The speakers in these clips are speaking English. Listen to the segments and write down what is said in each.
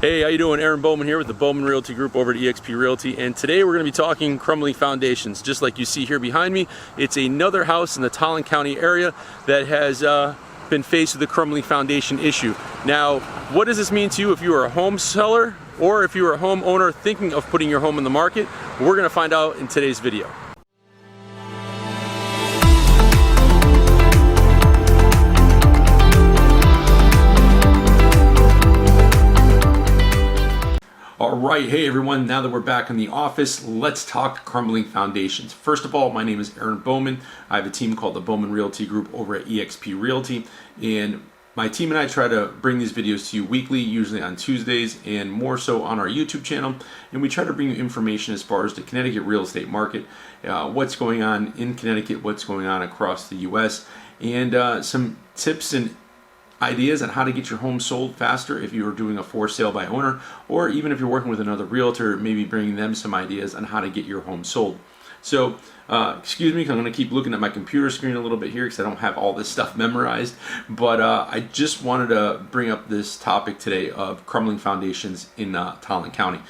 Hey, how you doing? Aaron Bowman here with the Bowman Realty Group over at eXp Realty, and today we're going to be talking crumbling foundations. Just like you see here behind me, it's another house in the Tolland County area that has been faced with the crumbling foundation issue. Now, what does this mean to you if you are a home seller or if you are a homeowner thinking of putting your home in the market? We're going to find out in today's video. Alright, hey everyone, now that we're back in the office, let's talk crumbling foundations. First of all, my name is Aaron Bowman. I have a team called the Bowman Realty Group over at eXp Realty, and my team and I try to bring these videos to you weekly, usually on Tuesdays, and more so on our YouTube channel. And we try to bring you information as far as the Connecticut real estate market, what's going on in Connecticut, what's going on across the US, and some tips and ideas on how to get your home sold faster if you are doing a for sale by owner, or even if you're working with another realtor, maybe bringing them some ideas on how to get your home sold. So excuse me, I'm going to keep looking at my computer screen a little bit here because I don't have all this stuff memorized, but I just wanted to bring up this topic today of crumbling foundations in Tolland County.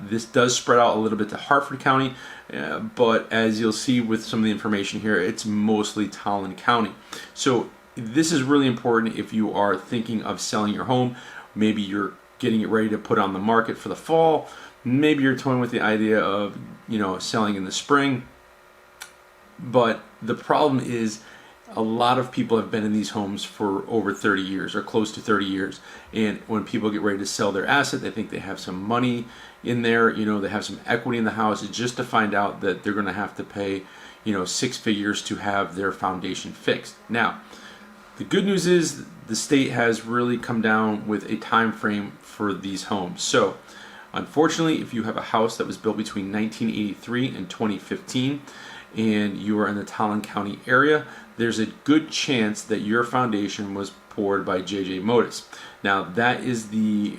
This does spread out a little bit to Hartford County, but as you'll see with some of the information here, it's mostly Tolland County. So this is really important if you are thinking of selling your home. Maybe you're getting it ready to put on the market for the fall. Maybe you're toying with the idea of, selling in the spring. But the problem is a lot of people have been in these homes for over 30 years or close to 30 years. And when people get ready to sell their asset, they think they have some money in there, they have some equity in the house, just to find out that they're going to have to pay, 6 figures to have their foundation fixed. Now, the good news is the state has really come down with a time frame for these homes. So unfortunately, if you have a house that was built between 1983 and 2015 and you are in the Tolland County area, there's a good chance that your foundation was poured by J.J. Modis. Now that is the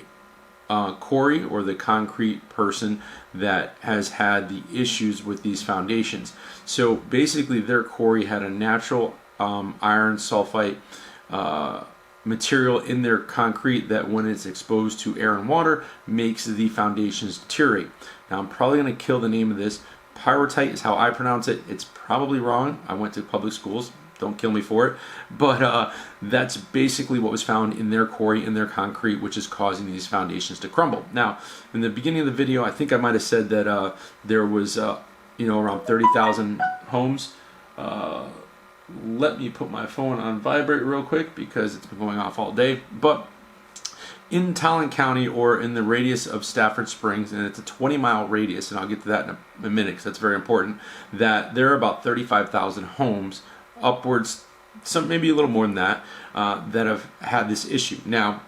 quarry or the concrete person that has had the issues with these foundations. So basically their quarry had a natural iron sulfite material in their concrete that when it's exposed to air and water makes the foundations deteriorate. Now I'm probably going to kill the name of this. Pyrrhotite is how I pronounce it. It's probably wrong. I went to public schools. Don't kill me for it. But that's basically what was found in their quarry, in their concrete, which is causing these foundations to crumble. Now, in the beginning of the video, I think I might have said that there was around 30,000 homes. Let me put my phone on vibrate real quick because it's been going off all day. But in Tolland County, or in the radius of Stafford Springs, and it's a 20-mile radius, and I'll get to that in a minute because that's very important, that there are about 35,000 homes, upwards, some maybe a little more than that, that have had this issue. Now,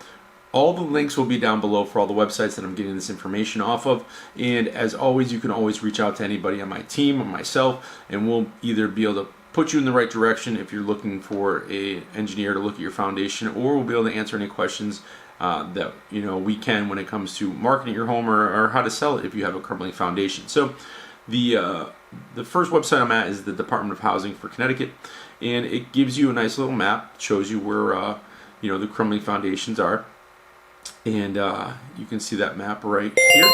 all the links will be down below for all the websites that I'm getting this information off of, and as always, you can always reach out to anybody on my team or myself, and we'll either be able to put you in the right direction if you're looking for an engineer to look at your foundation, or we'll be able to answer any questions that we can when it comes to marketing your home or how to sell it if you have a crumbling foundation. So the first website I'm at is the Department of Housing for Connecticut, and it gives you a nice little map, shows you where the crumbling foundations are, and you can see that map right here.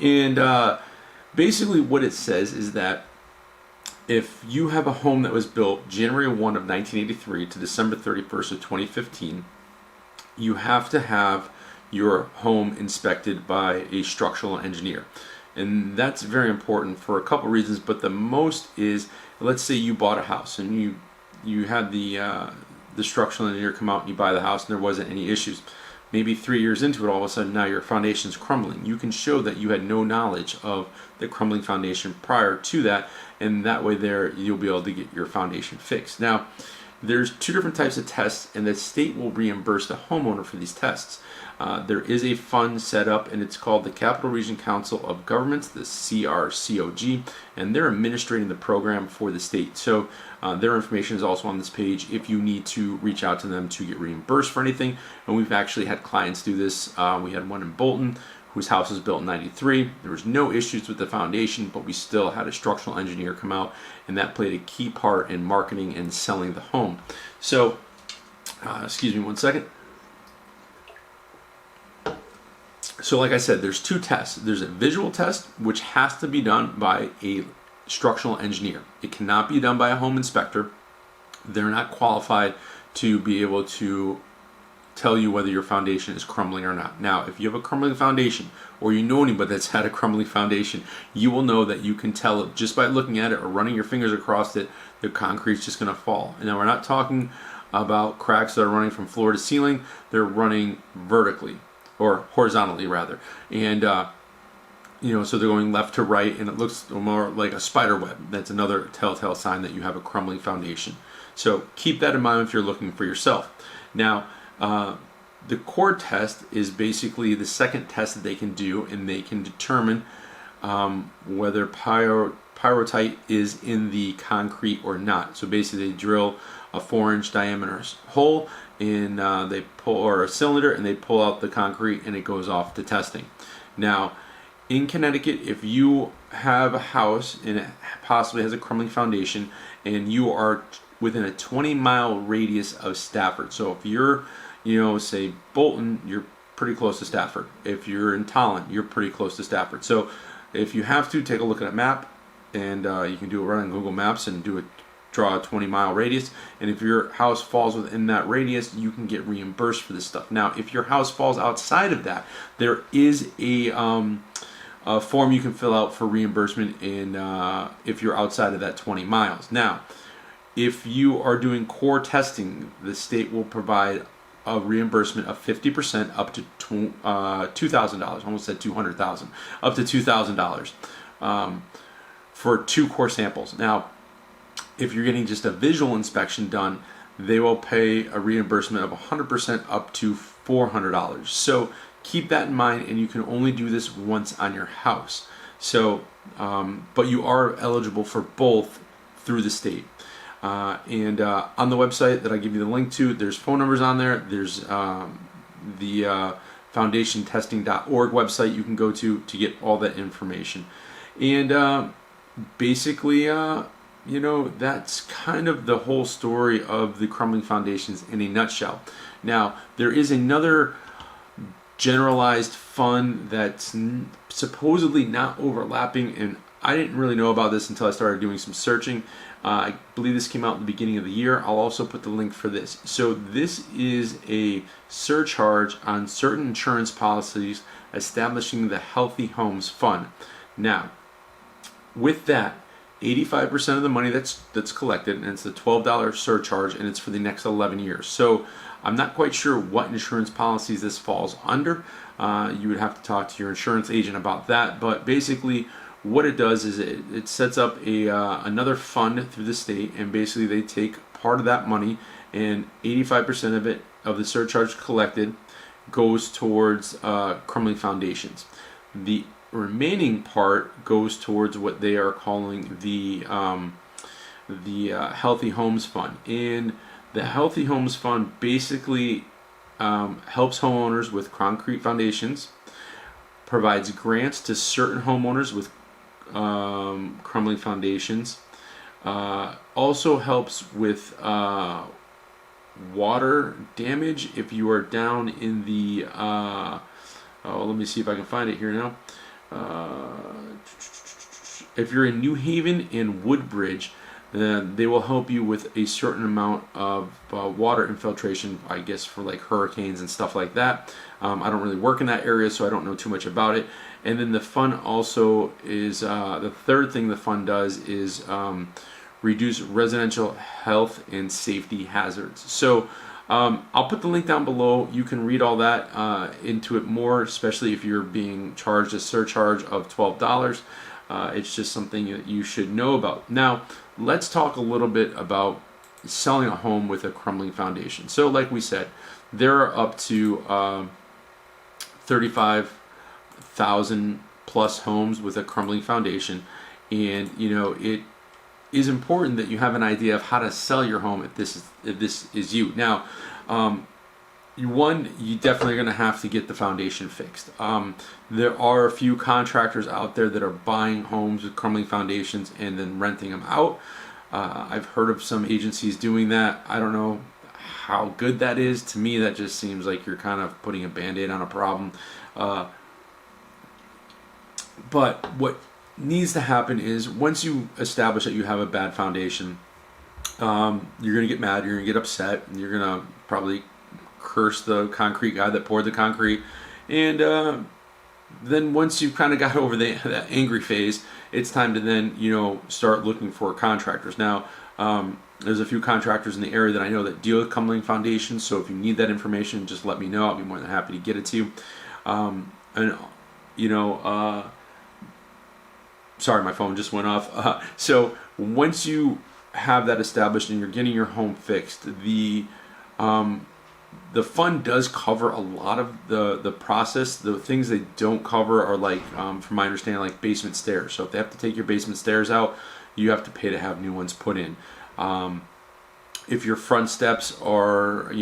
And basically what it says is that if you have a home that was built January 1 of 1983 to December 31st of 2015, you have to have your home inspected by a structural engineer. And that's very important for a couple reasons, but the most is, let's say you bought a house and you had the structural engineer come out and you buy the house and there wasn't any issues. Maybe 3 years into it, all of a sudden now your foundation's crumbling. You can show that you had no knowledge of the crumbling foundation prior to that, and that way there you'll be able to get your foundation fixed. Now, there's two different types of tests, and the state will reimburse the homeowner for these tests. There is a fund set up, and it's called the Capital Region Council of Governments, the CRCOG, and they're administrating the program for the state. So their information is also on this page if you need to reach out to them to get reimbursed for anything. And we've actually had clients do this. We had one in Bolton whose house was built in '93. There was no issues with the foundation, but we still had a structural engineer come out, and that played a key part in marketing and selling the home. So, excuse me one second. So like I said, there's two tests. There's a visual test, which has to be done by a structural engineer. It cannot be done by a home inspector. They're not qualified to be able to tell you whether your foundation is crumbling or not. Now, if you have a crumbling foundation, or you know anybody that's had a crumbling foundation, you will know that you can tell it just by looking at it or running your fingers across it, the concrete's just going to fall. And now we're not talking about cracks that are running from floor to ceiling. They're running vertically, or horizontally rather. And so they're going left to right, and it looks more like a spider web. That's another telltale sign that you have a crumbling foundation. So keep that in mind if you're looking for yourself. Now, the core test is basically the second test that they can do, and they can determine whether pyrrhotite is in the concrete or not. So basically, they drill a 4-inch diameter hole, and they pull, or a cylinder, and they pull out the concrete, and it goes off to testing. Now, in Connecticut, if you have a house and it possibly has a crumbling foundation, and you are within a 20-mile radius of Stafford, so if you're, say Bolton, you're pretty close to Stafford. If you're in Tolland, you're pretty close to Stafford. So if you have to, take a look at a map, and you can do it right on Google Maps and draw a 20-mile radius. And if your house falls within that radius, you can get reimbursed for this stuff. Now, if your house falls outside of that, there is a form you can fill out for reimbursement if you're outside of that 20 miles. Now, if you are doing core testing, the state will provide a reimbursement of 50% up to $2,000. Almost said $200,000. Up to $2,000 for 2 core samples. Now, if you're getting just a visual inspection done, they will pay a reimbursement of 100% up to $400. So keep that in mind, and you can only do this once on your house. So, but you are eligible for both through the state. And on the website that I give you the link to, there's phone numbers on there. There's the foundationtesting.org website you can go to get all that information. And basically, that's kind of the whole story of the crumbling foundations in a nutshell. Now, there is another generalized fund that's supposedly not overlapping, and I didn't really know about this until I started doing some searching. I believe this came out at the beginning of the year. I'll also put the link for this. So this is a surcharge on certain insurance policies establishing the Healthy Homes Fund. Now, with that, 85% of the money that's collected, and it's the $12 surcharge, and it's for the next 11 years. So I'm not quite sure what insurance policies this falls under. You would have to talk to your insurance agent about that. But basically, what it does is it sets up another fund through the state, and basically they take part of that money, and 85% of it, of the surcharge collected, goes towards crumbling foundations. The remaining part goes towards what they are calling the Healthy Homes Fund. And the Healthy Homes Fund basically helps homeowners with concrete foundations, provides grants to certain homeowners with crumbling foundations, also helps with water damage if you are down in the let me see if I can find it here now. If you're in New Haven and Woodbridge, then they will help you with a certain amount of water infiltration, I guess, for like hurricanes and stuff like that. I don't really work in that area, so I don't know too much about it. And then the fund also is, the third thing the fund does is reduce residential health and safety hazards. So I'll put the link down below. You can read all that into it more, especially if you're being charged a surcharge of $12. It's just something that you should know about. Now, let's talk a little bit about selling a home with a crumbling foundation. So like we said, there are up to 35,000 plus homes with a crumbling foundation, and it is important that you have an idea of how to sell your home if this is you. Now, you definitely are going to have to get the foundation fixed. There are a few contractors out there that are buying homes with crumbling foundations and then renting them out. I've heard of some agencies doing that. I don't know how good that is. To me, that just seems like you're kind of putting a Band-Aid on a problem. But what needs to happen is once you establish that you have a bad foundation, you're going to get mad, you're going to get upset, and you're going to probably curse the concrete guy that poured the concrete. And then once you've kind of got over that angry phase, it's time to then, start looking for contractors. Now, there's a few contractors in the area that I know that deal with crumbling foundations, so if you need that information, just let me know. I'll be more than happy to get it to you. Sorry, my phone just went off. So once you have that established and you're getting your home fixed, the fund does cover a lot of the process. The things they don't cover are like, from my understanding, like basement stairs. So if they have to take your basement stairs out, you have to pay to have new ones put in. If your front steps are,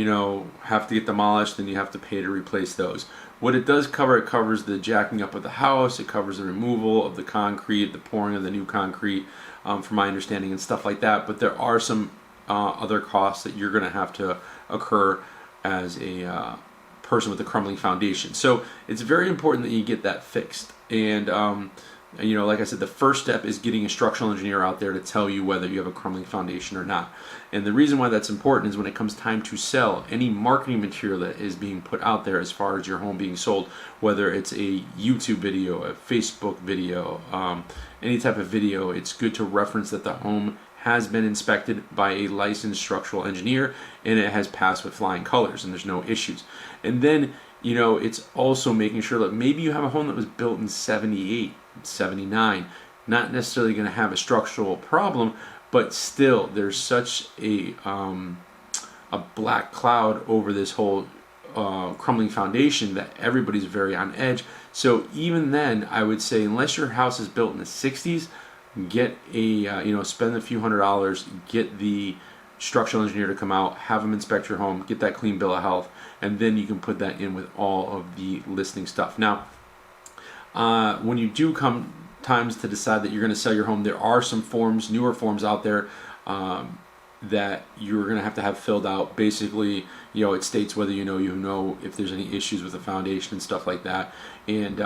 have to get demolished, then you have to pay to replace those. What it does cover, it covers the jacking up of the house, it covers the removal of the concrete, the pouring of the new concrete, from my understanding, and stuff like that. But there are some other costs that you're going to have to occur as a person with a crumbling foundation. So it's very important that you get that fixed. And like I said, the first step is getting a structural engineer out there to tell you whether you have a crumbling foundation or not. And the reason why that's important is when it comes time to sell, any marketing material that is being put out there as far as your home being sold, whether it's a YouTube video, a Facebook video, any type of video, it's good to reference that the home has been inspected by a licensed structural engineer and it has passed with flying colors and there's no issues. And then, it's also making sure that maybe you have a home that was built in 78, 79, not necessarily going to have a structural problem, but still there's such a black cloud over this whole crumbling foundation that everybody's very on edge. So even then, I would say unless your house is built in the 60s, get a spend a few $100s, get the structural engineer to come out, have them inspect your home, get that clean bill of health, and then you can put that in with all of the listing stuff. Now, when you do come times to decide that you're going to sell your home, there are some forms, newer forms out there that you're going to have filled out. Basically, it states whether you know if there's any issues with the foundation and stuff like that. And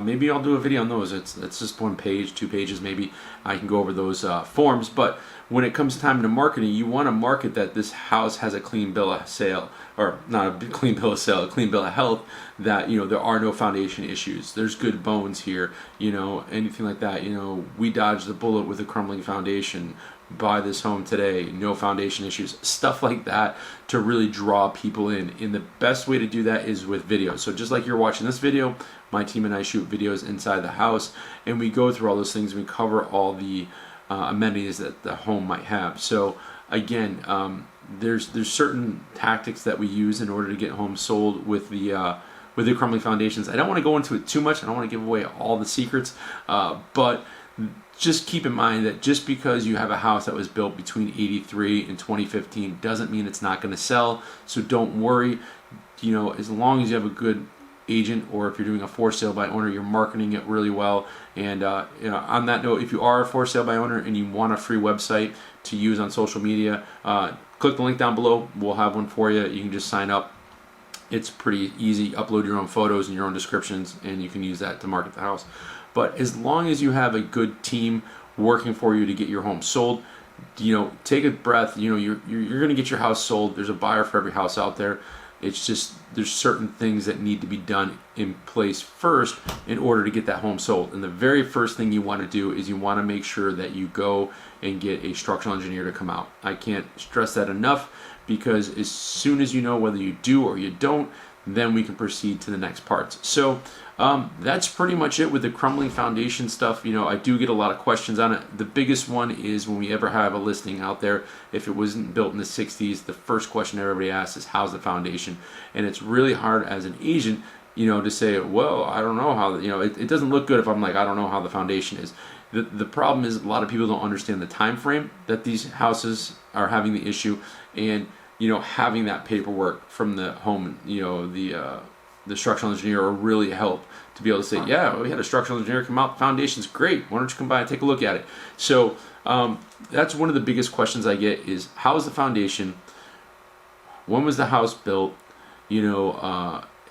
maybe I'll do a video on those. It's just 1 page, 2 pages maybe. I can go over those forms. But when it comes time to marketing, you want to market that this house has a clean bill of sale, or not a clean bill of sale, a clean bill of health, that there are no foundation issues. There's good bones here, anything like that. We dodged the bullet with a crumbling foundation. Buy this home today, no foundation issues, stuff like that, to really draw people in. And the best way to do that is with videos. So just like you're watching this video, my team and I shoot videos inside the house, and we go through all those things. We cover all the amenities that the home might have. So again, there's certain tactics that we use in order to get homes sold with the crumbling foundations. I don't want to go into it too much. I don't want to give away all the secrets, but just keep in mind that just because you have a house that was built between 83 and 2015 doesn't mean it's not going to sell. So don't worry. As long as you have a good agent, or if you're doing a for sale by owner, you're marketing it really well. And on that note, if you are a for sale by owner and you want a free website to use on social media, click the link down below. We'll have one for you. You can just sign up. It's pretty easy. Upload your own photos and your own descriptions, and you can use that to market the house. But as long as you have a good team working for you to get your home sold, take a breath. You're going to get your house sold. There's a buyer for every house out there. It's just there's certain things that need to be done in place first in order to get that home sold. And the very first thing you want to do is you want to make sure that you go and get a structural engineer to come out. I can't stress that enough, because as soon as you know whether you do or you don't, then we can proceed to the next parts. So that's pretty much it with the crumbling foundation stuff. I do get a lot of questions on it. The biggest one is when we ever have a listing out there, if it wasn't built in the 60s, the first question everybody asks is, how's the foundation? And it's really hard as an agent, to say, well, I don't know how, it doesn't look good if I'm like, I don't know how the foundation is. The problem is a lot of people don't understand the time frame that these houses are having the issue, and having that paperwork from the home, the structural engineer will really help to be able to say, yeah, we had a structural engineer come out, the foundation's great, why don't you come by and take a look at it? So that's one of the biggest questions I get is, how is the foundation? When was the house built?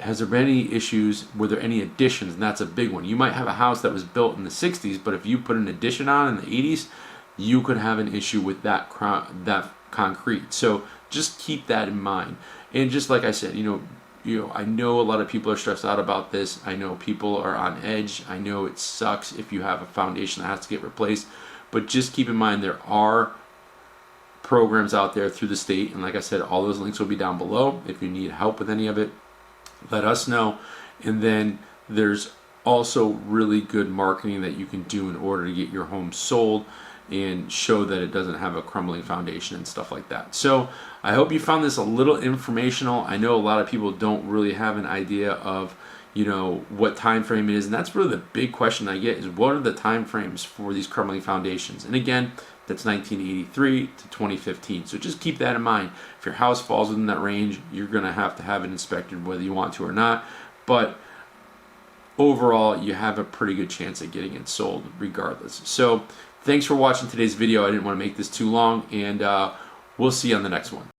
has there been any issues? Were there any additions? And that's a big one. You might have a house that was built in the 60s, but if you put an addition on in the 80s, you could have an issue with that concrete. So just keep that in mind. And just like I said, I know a lot of people are stressed out about this. I know people are on edge. I know it sucks if you have a foundation that has to get replaced, but just keep in mind there are programs out there through the state, and like I said, all those links will be down below. If you need help with any of it, let us know. And then there's also really good marketing that you can do in order to get your home sold and show that it doesn't have a crumbling foundation and stuff like that. So I hope you found this a little informational. I know a lot of people don't really have an idea of what time frame it is, and that's really the big question I get is what are the time frames for these crumbling foundations? And again, that's 1983 to 2015. So just keep that in mind. If your house falls within that range, you're going to have it inspected whether you want to or not. But overall, you have a pretty good chance at getting it sold regardless. So thanks for watching today's video. I didn't want to make this too long, and we'll see you on the next one.